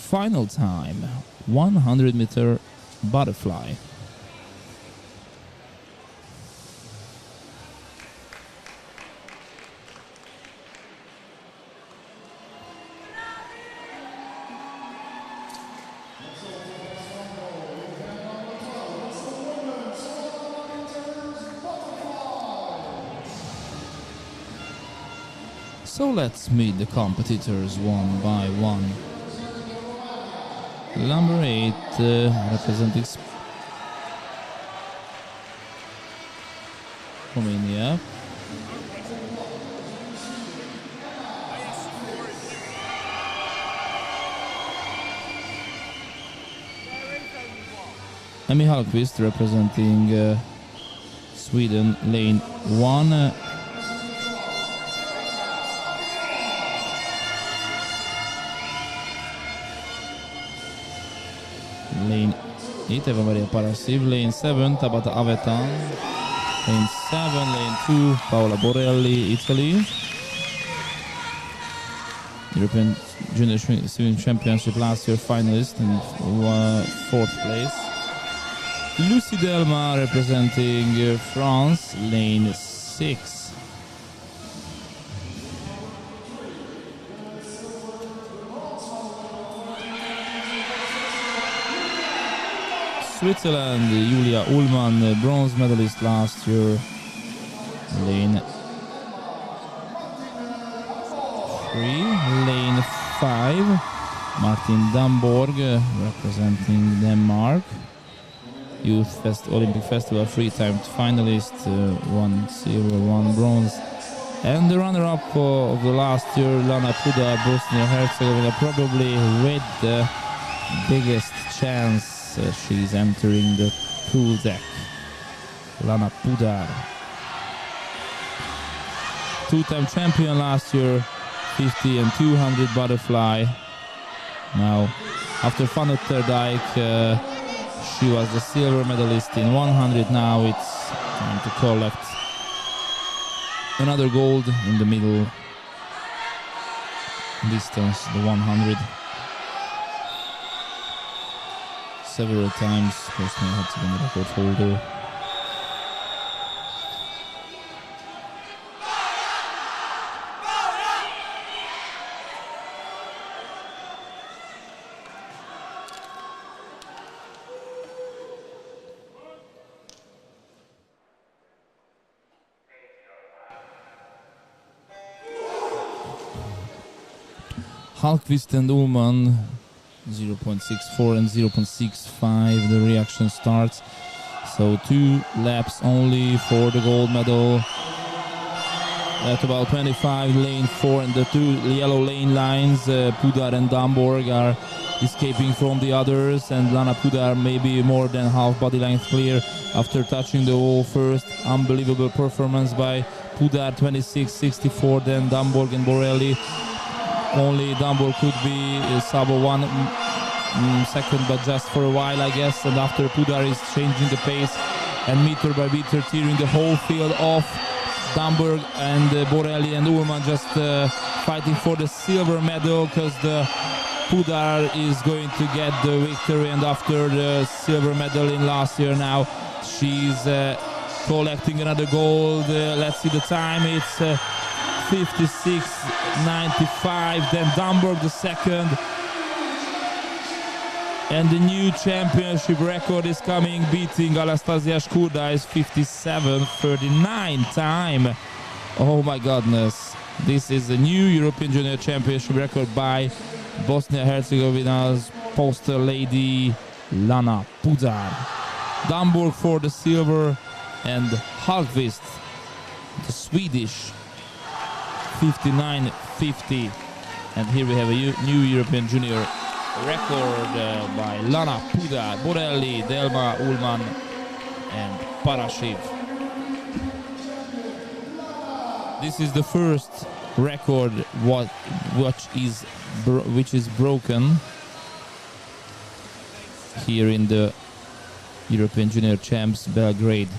final time, 100-meter butterfly. So let's meet the competitors one by one. Number 8, representing Romania. Emmy Hallqvist representing Sweden, lane 1. Lane 8, Eva Maria Parasiv. Lane 7, Tabata Avetan. Lane 7, lane 2, Paola Borelli, Italy. European Junior Swimming Championship last year finalist in 4th place. Lucie Delma representing France, lane 6. Switzerland, Julia Ullmann, bronze medalist last year, lane 3. Lane 5, Martin Damborg representing Denmark, Youth Olympic Festival 3-time finalist, 1 silver, 1 bronze. And the runner-up of the last year, Lana Pudar, Bosnia-Herzegovina, probably with the biggest chance. She's entering the pool deck. Lana Pudar, 2-time champion last year, 50 and 200 butterfly. Now, after Van Otterdijk, she was the silver medalist in 100. Now it's time to collect another gold in the middle distance, the 100. Several times, Bosnia-Herzegovina record holder. Hallqvist and Ullmann, 0.64 and 0.65, the reaction starts. So 2 laps only for the gold medal. At about 25, lane 4 and the 2 yellow lane lines, Pudar and Damborg are escaping from the others, and Lana Pudar maybe more than half body length clear after touching the wall first. Unbelievable performance by Pudar, 26.64, then Damborg and Borelli. Only Damborg could be sub 1 second, but just for a while, I guess. And after Pudar is changing the pace and meter by meter tearing the whole field off. Damborg and Borelli and Ullmann just fighting for the silver medal, because the Pudar is going to get the victory. And after the silver medal in last year, now she's collecting another gold. Let's see the time. It's 56.95. Then Damborg the second. And the new championship record is coming, beating Anastasia Shkurda's 57.39 time. Oh my goodness. This is a new European Junior Championship record by Bosnia-Herzegovina's poster lady Lana Pudar. Damborg for the silver, and Hallqvist, the Swedish, 59.50. And here we have a new European Junior record by Lana Pudar, Borelli, Delma, Ullmann and Parashiv. This is the first record which is broken here in the European Junior Champs Belgrade.